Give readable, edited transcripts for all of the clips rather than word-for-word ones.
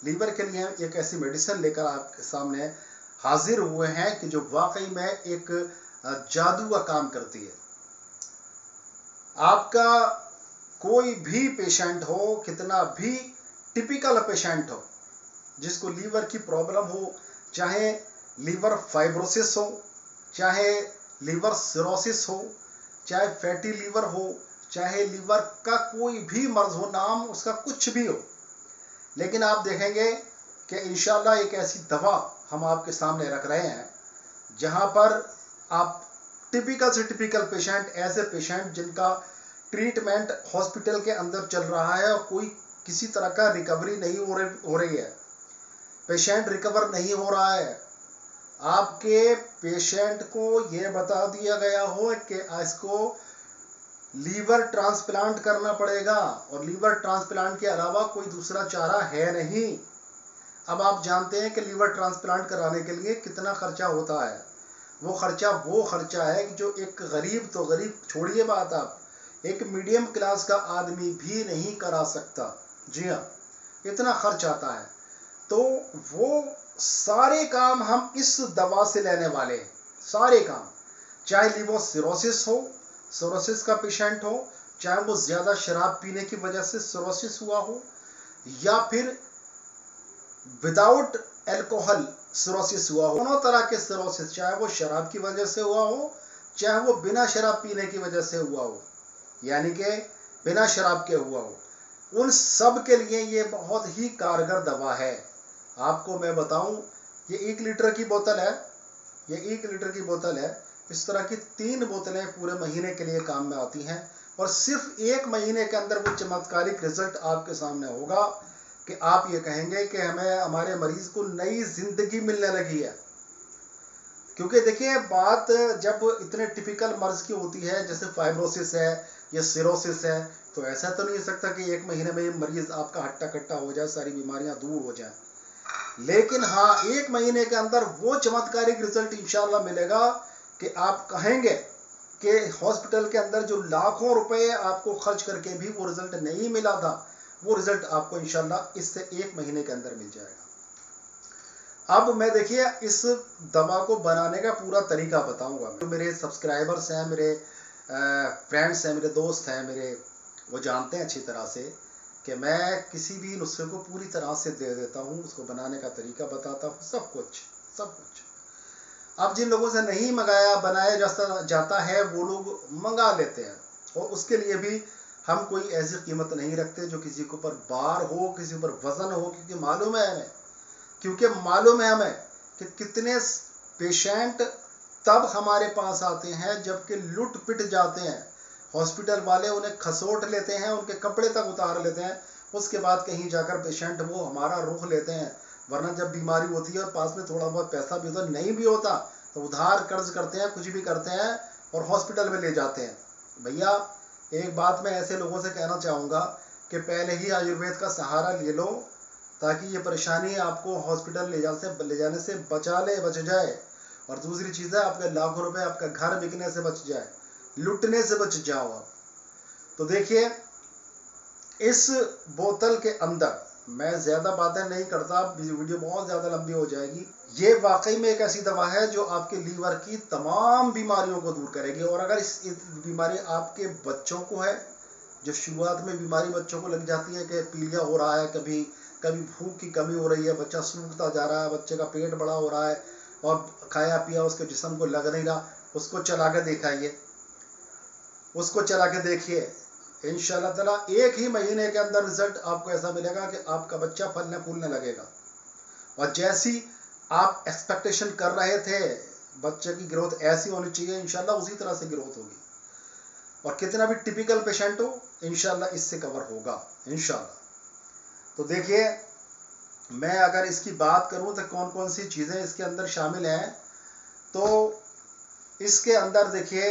Liver के लिए एक ऐसी मेडिसिन लेकर आपके सामने हाजिर हुए हैं कि जो वाकई में एक जादू का काम करती है। आपका कोई भी पेशेंट हो, कितना भी टिपिकल पेशेंट हो, जिसको लीवर की प्रॉब्लम हो, चाहे लीवर फाइब्रोसिस हो, चाहे लीवर सिरोसिस हो, चाहे फैटी लीवर हो, चाहे लीवर का कोई भी मर्ज हो, नाम उसका कुछ भी हो, लेकिन आप देखेंगे कि इंशाल्लाह एक ऐसी दवा हम आपके सामने रख रहे हैं जहां पर आप टिपिकल से टिपिकल पेशेंट, ऐसे पेशेंट जिनका ट्रीटमेंट हॉस्पिटल के अंदर चल रहा है और कोई किसी तरह का रिकवरी नहीं हो रही है, पेशेंट रिकवर नहीं हो रहा है, आपके पेशेंट को यह बता दिया गया हो कि इसको लीवर ट्रांसप्लांट करना पड़ेगा और लीवर ट्रांसप्लांट के अलावा कोई दूसरा चारा है नहीं। अब आप जानते हैं कि लीवर ट्रांसप्लांट कराने के लिए कितना खर्चा होता है। वो खर्चा है कि जो एक गरीब, तो गरीब छोड़िए बात, आप एक मीडियम क्लास का आदमी भी नहीं करा सकता। जी हाँ, इतना खर्च आता है। तो वो सारे काम हम इस दवा से लेने वाले हैं, सारे काम, चाहे लीवर सिरोसिस हो, सिरोसिस का पेशेंट हो, चाहे वो ज्यादा शराब पीने की वजह से सिरोसिस हुआ हो, या फिर विदाउट अल्कोहल सिरोसिस हुआ हो, दोनों तरह के सिरोसिस, चाहे वो शराब की वजह से हुआ हो, चाहे वो बिना शराब पीने की वजह से हुआ हो, यानी कि बिना शराब के हुआ हो, उन सब के लिए ये बहुत ही कारगर दवा है। आपको मैं बताऊं, ये 1 लीटर की बोतल है, ये 1 लीटर की बोतल है। इस तरह की 3 बोतलें पूरे महीने के लिए काम में आती हैं और सिर्फ 1 महीने के अंदर वो चमत्कारिक रिजल्ट आपके सामने होगा कि आप ये कहेंगे कि हमें, हमारे मरीज को नई जिंदगी मिलने लगी है। क्योंकि देखिए, बात जब इतने टिपिकल मर्ज की होती है, जैसे फाइब्रोसिस है या सिरोसिस है, तो ऐसा तो नहीं हो सकता कि 1 महीने में मरीज आपका हट्टा कट्टा हो जाए, सारी बीमारियां दूर हो जाए। लेकिन हाँ, 1 महीने के अंदर वो चमत्कारिक रिजल्ट इंशाल्लाह मिलेगा कि आप कहेंगे कि हॉस्पिटल के अंदर जो लाखों रुपए आपको खर्च करके भी वो रिजल्ट नहीं मिला था, वो रिजल्ट आपको इंशाल्लाह इससे 1 महीने के अंदर मिल जाएगा। अब मैं देखिए इस दवा को बनाने का पूरा तरीका बताऊंगा। तो मेरे सब्सक्राइबर्स हैं, मेरे फ्रेंड्स हैं, मेरे दोस्त हैं, मेरे, वो जानते हैं अच्छी तरह से कि मैं किसी भी नुस्खे को पूरी तरह से दे देता हूँ, उसको बनाने का तरीका बताता हूँ, सब कुछ। अब जिन लोगों से नहीं मंगाया, बनाया जाता है, वो लोग मंगा लेते हैं, और उसके लिए भी हम कोई ऐसी कीमत नहीं रखते जो किसी के ऊपर बार हो, किसी ऊपर वजन हो, क्योंकि मालूम है हमें कि कितने पेशेंट तब हमारे पास आते हैं जबकि लुट पिट जाते हैं, हॉस्पिटल वाले उन्हें खसोट लेते हैं, उनके कपड़े तक उतार लेते हैं, उसके बाद कहीं जाकर पेशेंट वो हमारा रुख लेते हैं। वरना जब बीमारी होती है और पास में थोड़ा बहुत पैसा भी होता, नहीं भी होता, तो उधार कर्ज करते हैं, कुछ भी करते हैं और हॉस्पिटल में ले जाते हैं। भैया, एक बात मैं ऐसे लोगों से कहना चाहूँगा कि पहले ही आयुर्वेद का सहारा ले लो, ताकि ये परेशानी आपको हॉस्पिटल ले जाने से बच जाए। और दूसरी चीज़ है, आपके लाखों रुपए आपका घर बिकने से बच जाए, लुटने से बच जाओ आप। तो देखिए, इस बोतल के अंदर मैं ज्यादा बातें नहीं करता, वीडियो बहुत ज्यादा लंबी हो जाएगी। ये वाकई में एक ऐसी दवा है जो आपके लीवर की तमाम बीमारियों को दूर करेगी। और अगर इस बीमारी आपके बच्चों को है, जो शुरुआत में बीमारी बच्चों को लग जाती है कि पीलिया हो रहा है, कभी भूख की कमी हो रही है, बच्चा सूखता जा रहा है, बच्चे का पेट बड़ा हो रहा है और खाया पिया उसके जिस्म को लग नहीं रहा, उसको चला के दिखाइए, उसको चला के देखिए, इंशाल्लाह ताला 1 ही महीने के अंदर रिजल्ट आपको ऐसा मिलेगा कि आपका बच्चा फलने फूलने लगेगा। और जैसी आप एक्सपेक्टेशन कर रहे थे, बच्चे की ग्रोथ ऐसी होनी चाहिए, इंशाल्लाह उसी तरह से ग्रोथ होगी। और कितना भी टिपिकल पेशेंट हो, इंशाल्लाह इससे कवर होगा इंशाल्लाह। तो देखिए, मैं अगर इसकी बात करूं तो कौन कौन सी चीज़ें इसके अंदर शामिल हैं, तो इसके अंदर देखिए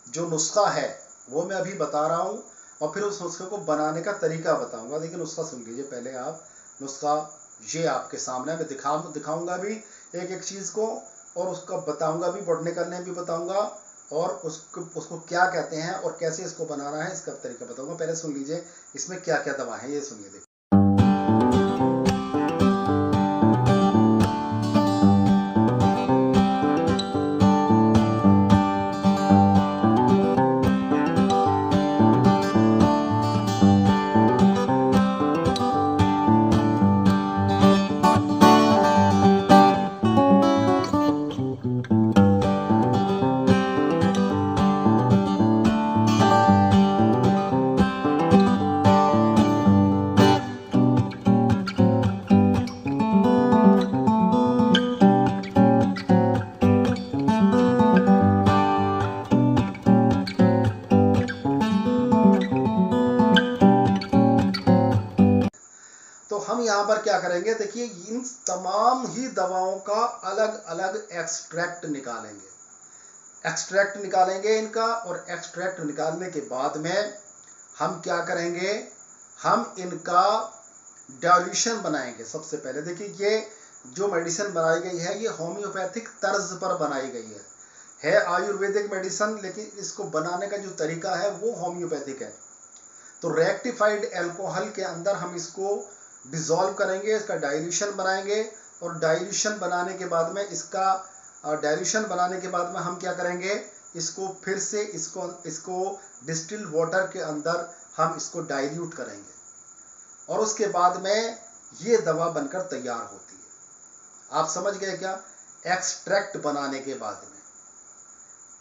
जो नुस्खा है वो मैं अभी बता रहा हूँ, और फिर उस नुस्खे को बनाने का तरीका बताऊंगा। लेकिन नुस्खा सुन लीजिए पहले आप। नुस्खा ये आपके सामने मैं दिखाऊंगा भी एक एक चीज़ को, और उसका बताऊंगा भी, बढ़ने करने भी बताऊंगा, और उसको क्या कहते हैं और कैसे इसको बनाना है, इसका तरीका बताऊंगा। पहले सुन लीजिए इसमें क्या क्या दवा है, ये सुनिए। देखिए, क्या करेंगे, देखिए इन तमाम ही दवाओं का अलग अलग एक्सट्रैक्ट निकालेंगे। एक्सट्रैक्ट निकालेंगे इनका, और एक्सट्रैक्ट निकालने के बाद में हम क्या करेंगे, हम इनका डाइल्यूशन बनाएंगे। सबसे पहले देखिए ये जो मेडिसिन बनाई गई है ये होम्योपैथिक तर्ज पर बनाई गई है आयुर्वेदिक मेडिसिन, लेकिन इसको बनाने का जो तरीका है वो होम्योपैथिक है। तो रेक्टिफाइड अल्कोहल के अंदर हम इसको डिसॉल्व करेंगे, इसका डाइल्यूशन बनाएंगे, और डाइल्यूशन बनाने के बाद में हम क्या करेंगे, इसको फिर से इसको डिस्टिल्ड वाटर के अंदर हम इसको डाइल्यूट करेंगे, और उसके बाद में ये दवा बनकर तैयार होती है। आप समझ गए क्या? एक्सट्रैक्ट बनाने के बाद में,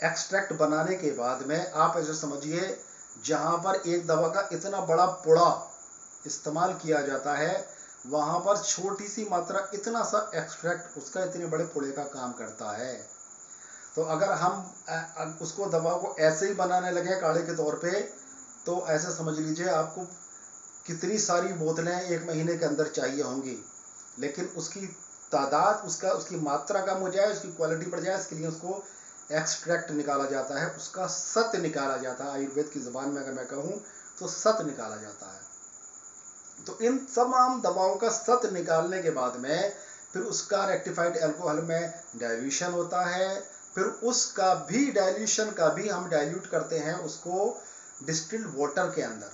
एक्सट्रैक्ट बनाने के बाद में आप ऐसे समझिए, जहां पर एक दवा का इतना बड़ा पुड़ा इस्तेमाल किया जाता है, वहां पर छोटी सी मात्रा इतना सा एक्सट्रैक्ट उसका इतने बड़े पुड़े का काम करता है। तो अगर हम उसको दवा को ऐसे ही बनाने लगे काढ़े के तौर पे, तो ऐसे समझ लीजिए आपको कितनी सारी बोतलें एक महीने के अंदर चाहिए होंगी, लेकिन उसकी तादाद, उसकी मात्रा कम हो जाए, उसकी क्वालिटी बढ़ जाए, इसके लिए उसको एक्सट्रैक्ट निकाला जाता है, उसका सत्य निकाला जाता है। आयुर्वेद की ज़बान में अगर मैं कहूँ तो सत्य निकाला जाता है। तो इन तमाम दवाओं का सत्य निकालने के बाद में फिर उसका रेक्टिफाइड अल्कोहल में डाइल्यूशन होता है, फिर उसका भी डाइल्यूशन का भी हम डाइल्यूट करते हैं उसको डिस्टिल्ड वाटर के अंदर,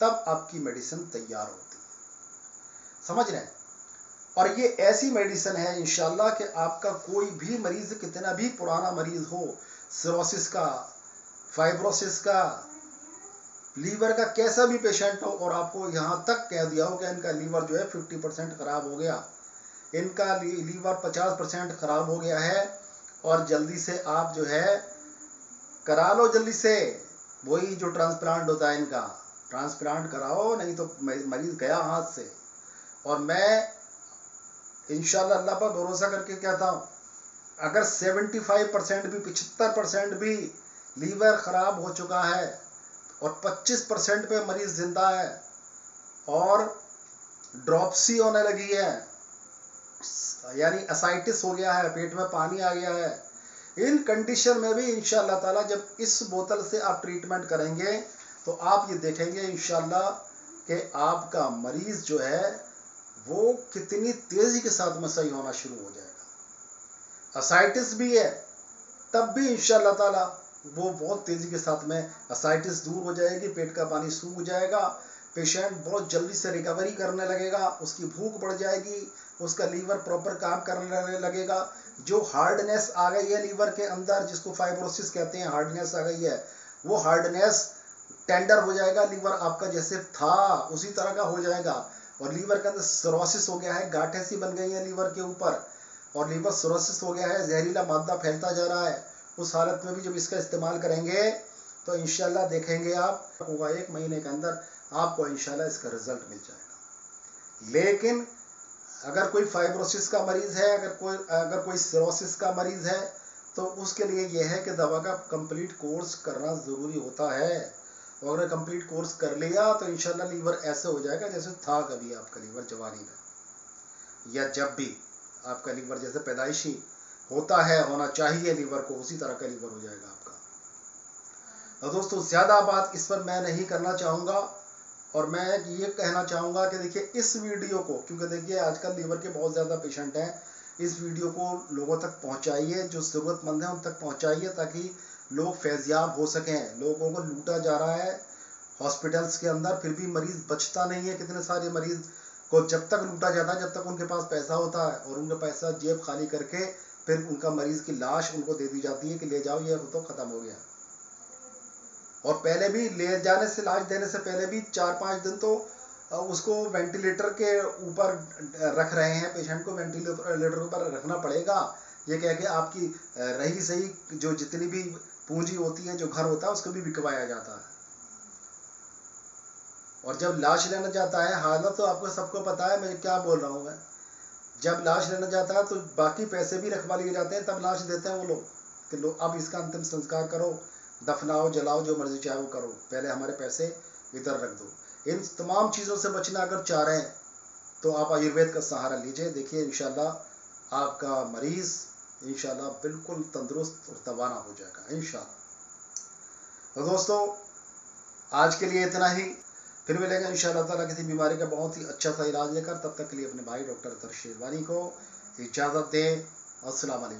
तब आपकी मेडिसिन तैयार होती है। समझ रहे हैं? और ये ऐसी मेडिसिन है इंशाल्लाह कि आपका कोई भी मरीज, कितना भी पुराना मरीज हो, सिरोसिस का, फाइब्रोसिस का, लीवर का कैसा भी पेशेंट हो, और आपको यहाँ तक कह दिया हो कि इनका लीवर जो है 50% खराब हो गया, इनका लीवर 50% खराब हो गया है, और जल्दी से आप जो है करा लो, जल्दी से वही जो ट्रांसप्लांट होता है इनका, ट्रांसप्लांट कराओ, नहीं तो मरीज गया हाथ से। और मैं इंशाल्लाह अल्लाह पर भरोसा करके कहता हूँ, अगर 75% भी, 75% भी लीवर खराब हो चुका है और 25% पे मरीज जिंदा है और ड्रॉपसी होने लगी है, यानी असाइटिस हो गया है, पेट में पानी आ गया है, इन कंडीशन में भी इंशाल्लाह ताला जब इस बोतल से आप ट्रीटमेंट करेंगे तो आप ये देखेंगे इंशाल्लाह कि आपका मरीज जो है वो कितनी तेजी के साथ में सही होना शुरू हो जाएगा। असाइटिस भी है तब भी इंशाल्लाह ताला वो बहुत तेजी के साथ में असाइटिस दूर हो जाएगी, पेट का पानी सूख जाएगा, पेशेंट बहुत जल्दी से रिकवरी करने लगेगा, उसकी भूख बढ़ जाएगी, उसका लीवर प्रॉपर काम करने लगेगा। जो हार्डनेस आ गई है लीवर के अंदर, जिसको फाइब्रोसिस कहते हैं, हार्डनेस आ गई है, वो हार्डनेस टेंडर हो जाएगा, लीवर आपका जैसे था उसी तरह का हो जाएगा। और लीवर के अंदर सिरोसिस हो गया है, गांठें सी बन गई हैं लीवर के ऊपर, और लीवर सिरोसिस हो गया है, जहरीला मादा फैलता जा रहा है। उस हालत में भी जब इसका इस्तेमाल करेंगे तो इंशाल्लाह देखेंगे आप होगा 1 महीने के अंदर आपको इंशाल्लाह इसका रिजल्ट मिल जाएगा। लेकिन अगर कोई फाइब्रोसिस का मरीज है, अगर कोई सिरोसिस का मरीज है, तो उसके लिए यह है कि दवा का कंप्लीट कोर्स करना ज़रूरी होता है। और अगर कंप्लीट कोर्स कर लिया तो इंशाल्लाह लीवर ऐसे हो जाएगा जैसे था कभी आपका लीवर जवानी में, या जब भी आपका लीवर जैसे पैदाइशी होता है, होना चाहिए लीवर को, उसी तरह का लीवर हो जाएगा आपका। और दोस्तों ज़्यादा बात इस पर मैं नहीं करना चाहूँगा, और मैं ये कहना चाहूँगा कि देखिए इस वीडियो को, क्योंकि देखिए आजकल लीवर के बहुत ज़्यादा पेशेंट हैं, इस वीडियो को लोगों तक पहुँचाइए, जो ज़रूरतमंद हैं उन तक पहुँचाइए, ताकि लोग फैज़याब हो सकें। लोगों को लूटा जा रहा है हॉस्पिटल्स के अंदर, फिर भी मरीज़ बचता नहीं है। कितने सारे मरीज़ को जब तक लूटा जाता है, जब तक उनके पास पैसा होता है, और उनका पैसा जेब खाली करके फिर उनका मरीज़ की लाश उनको दे दी जाती है कि ले जाओ, ये तो ख़त्म हो गया। और पहले भी ले जाने से, लाश देने से पहले भी 4-5 दिन तो उसको वेंटिलेटर के ऊपर रख रहे हैं, पेशेंट को वेंटिलेटर के ऊपर रखना पड़ेगा। ये कह के आपकी रही सही जो जितनी भी पूंजी होती है, जो घर होता है, उसको भी बिकवाया जाता है। और जब लाश लेना जाता है, हालत तो आपको सबको पता है, मैं क्या बोल रहा हूँ मैं, जब लाश लेना जाता है तो बाकी पैसे भी रखवा लिए जाते हैं, तब लाश देते हैं वो लोग कि लो अब इसका अंतिम संस्कार करो, दफनाओ, जलाओ, जो मर्जी चाहे वो करो, पहले हमारे पैसे इधर रख दो। इन तमाम चीज़ों से बचना अगर चाह रहे हैं तो आप आयुर्वेद का सहारा लीजिए। देखिए इंशाल्लाह आपका मरीज़ इंशाल्लाह बिल्कुल तंदुरुस्त और तवाना हो जाएगा इंशाल्लाह। तो दोस्तों आज के लिए इतना ही, फिर मिलेंगे इंशाल्लाह ताला किसी बीमारी का बहुत ही अच्छा सा इलाज लेकर। तब तक के लिए अपने भाई डॉक्टर अतर शेरवानी को इजाज़त दें। अस्सलाम वालेकुम।